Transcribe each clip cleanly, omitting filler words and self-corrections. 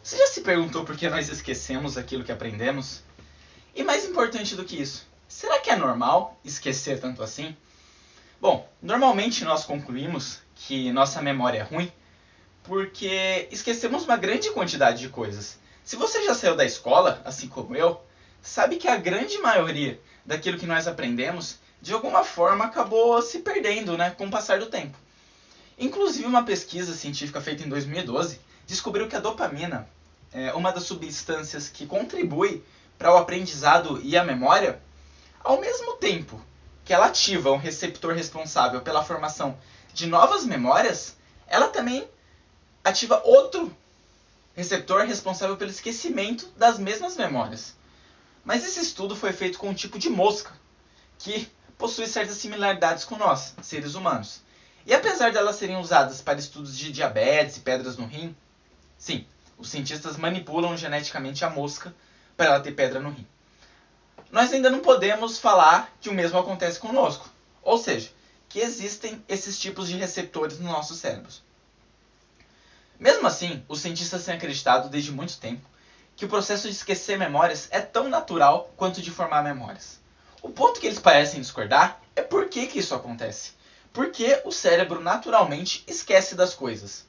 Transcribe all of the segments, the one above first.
Você já se perguntou por que nós esquecemos aquilo que aprendemos? E mais importante do que isso, será que é normal esquecer tanto assim? Bom, normalmente nós concluímos que nossa memória é ruim porque esquecemos uma grande quantidade de coisas. Se você já saiu da escola, assim como eu, sabe que a grande maioria daquilo que nós aprendemos, de alguma forma, acabou se perdendo, com o passar do tempo. Inclusive, uma pesquisa científica feita em 2012 descobriu que a dopamina é uma das substâncias que contribui para o aprendizado e a memória, ao mesmo tempo que ela ativa um receptor responsável pela formação de novas memórias, ela também ativa outro receptor responsável pelo esquecimento das mesmas memórias. Mas esse estudo foi feito com um tipo de mosca, que possui certas similaridades com nós, seres humanos. E apesar de elas serem usadas para estudos de diabetes e pedras no rim, sim, os cientistas manipulam geneticamente a mosca para ela ter pedra no rim. Nós ainda não podemos falar que o mesmo acontece conosco. Ou seja, que existem esses tipos de receptores nos nossos cérebros. Mesmo assim, os cientistas têm acreditado desde muito tempo que o processo de esquecer memórias é tão natural quanto de formar memórias. O ponto que eles parecem discordar é por que isso acontece. Porque o cérebro naturalmente esquece das coisas.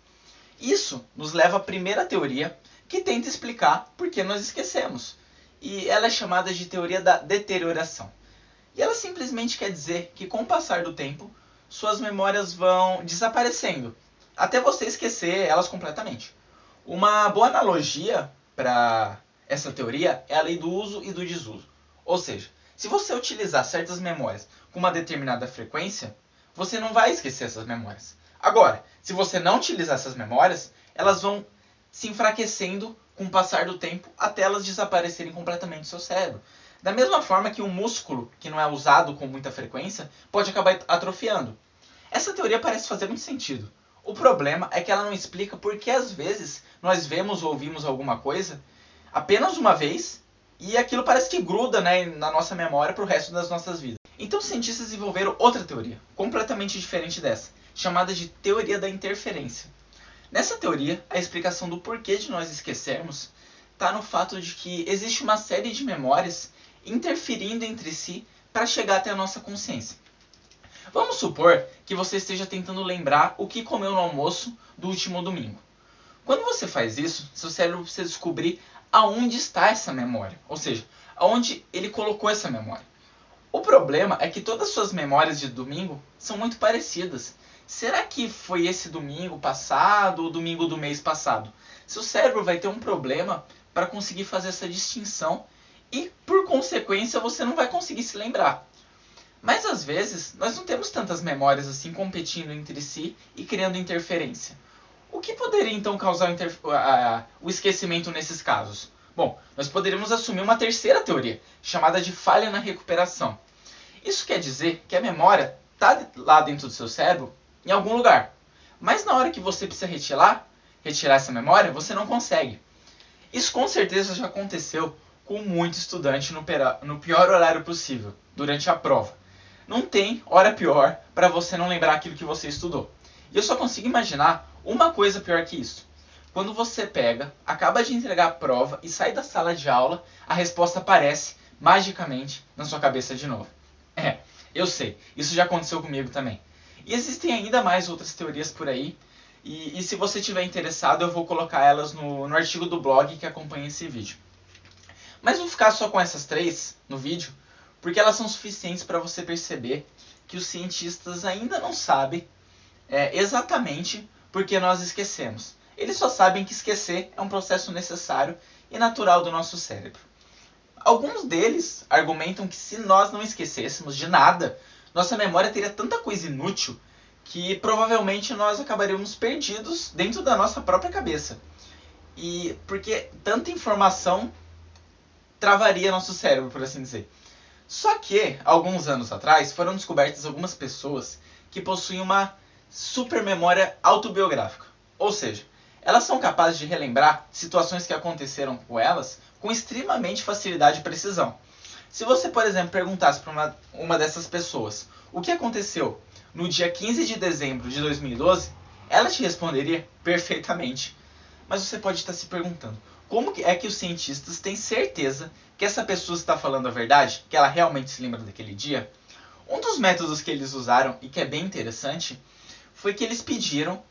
Isso nos leva à primeira teoria que tenta explicar por que nós esquecemos. E ela é chamada de teoria da deterioração. E ela simplesmente quer dizer que com o passar do tempo, suas memórias vão desaparecendo, até você esquecer elas completamente. Uma boa analogia para essa teoria é a lei do uso e do desuso. Ou seja, se você utilizar certas memórias com uma determinada frequência, você não vai esquecer essas memórias. Agora, se você não utilizar essas memórias, elas vão se enfraquecendo com o passar do tempo até elas desaparecerem completamente do seu cérebro. Da mesma forma que um músculo que não é usado com muita frequência pode acabar atrofiando. Essa teoria parece fazer muito sentido. O problema é que ela não explica por que às vezes nós vemos ou ouvimos alguma coisa apenas uma vez e aquilo parece que gruda na nossa memória para o resto das nossas vidas. Então os cientistas desenvolveram outra teoria, completamente diferente dessa, chamada de teoria da interferência. Nessa teoria, a explicação do porquê de nós esquecermos está no fato de que existe uma série de memórias interferindo entre si para chegar até a nossa consciência. Vamos supor que você esteja tentando lembrar o que comeu no almoço do último domingo. Quando você faz isso, seu cérebro precisa descobrir aonde está essa memória, ou seja, aonde ele colocou essa memória. O problema é que todas as suas memórias de domingo são muito parecidas. Será que foi esse domingo passado ou domingo do mês passado? Seu cérebro vai ter um problema para conseguir fazer essa distinção e, por consequência, você não vai conseguir se lembrar. Mas às vezes, nós não temos tantas memórias assim competindo entre si e criando interferência. O que poderia então causar o esquecimento nesses casos? Bom, nós poderíamos assumir uma terceira teoria, chamada de falha na recuperação. Isso quer dizer que a memória está lá dentro do seu cérebro, em algum lugar. Mas na hora que você precisa retirar essa memória, você não consegue. Isso com certeza já aconteceu com muito estudante no pior horário possível, durante a prova. Não tem hora pior para você não lembrar aquilo que você estudou. E eu só consigo imaginar uma coisa pior que isso. Quando você acaba de entregar a prova e sai da sala de aula, a resposta aparece magicamente na sua cabeça de novo. Eu sei, isso já aconteceu comigo também. E existem ainda mais outras teorias por aí, e se você estiver interessado, eu vou colocar elas no artigo do blog que acompanha esse vídeo. Mas vou ficar só com essas três no vídeo, porque elas são suficientes para você perceber que os cientistas ainda não sabem exatamente por que nós esquecemos. Eles só sabem que esquecer é um processo necessário e natural do nosso cérebro. Alguns deles argumentam que se nós não esquecêssemos de nada, nossa memória teria tanta coisa inútil que provavelmente nós acabaríamos perdidos dentro da nossa própria cabeça. E porque tanta informação travaria nosso cérebro, por assim dizer. Só que, alguns anos atrás, foram descobertas algumas pessoas que possuem uma super memória autobiográfica. Ou seja, elas são capazes de relembrar situações que aconteceram com elas com extremamente facilidade e precisão. Se você, por exemplo, perguntasse para uma dessas pessoas o que aconteceu no dia 15 de dezembro de 2012, ela te responderia perfeitamente. Mas você pode estar se perguntando, como é que os cientistas têm certeza que essa pessoa está falando a verdade, que ela realmente se lembra daquele dia? Um dos métodos que eles usaram, e que é bem interessante, foi que eles pediram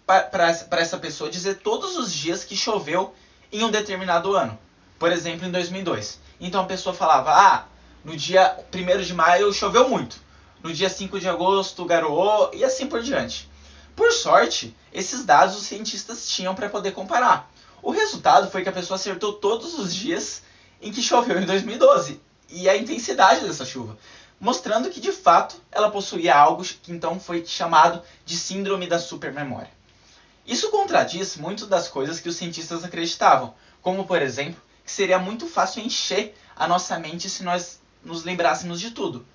para essa pessoa dizer todos os dias que choveu em um determinado ano. Por exemplo, em 2002. Então a pessoa falava, no dia 1º de maio choveu muito. No dia 5 de agosto garoou e assim por diante. Por sorte, esses dados os cientistas tinham para poder comparar. O resultado foi que a pessoa acertou todos os dias em que choveu em 2012 e a intensidade dessa chuva, mostrando que de fato ela possuía algo que então foi chamado de síndrome da supermemória. Isso contradiz muitas das coisas que os cientistas acreditavam, como por exemplo, que seria muito fácil encher a nossa mente se nós nos lembrássemos de tudo.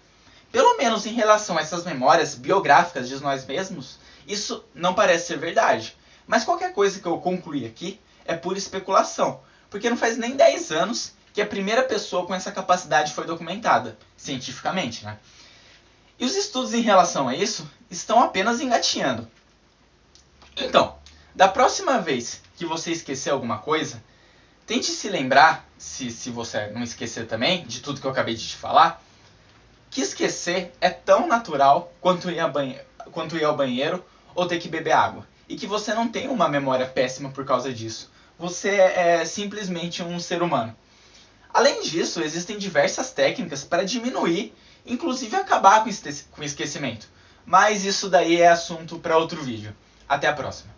Pelo menos em relação a essas memórias biográficas de nós mesmos, isso não parece ser verdade. Mas qualquer coisa que eu concluí aqui é pura especulação, porque não faz nem 10 anos que a primeira pessoa com essa capacidade foi documentada, cientificamente, né? E os estudos em relação a isso estão apenas engatinhando. Então, da próxima vez que você esquecer alguma coisa, tente se lembrar, se você não esquecer também, de tudo que eu acabei de te falar, que esquecer é tão natural quanto ir ao banheiro ou ter que beber água. E que você não tem uma memória péssima por causa disso. Você é simplesmente um ser humano. Além disso, existem diversas técnicas para diminuir, inclusive acabar com o esquecimento. Mas isso daí é assunto para outro vídeo. Até a próxima.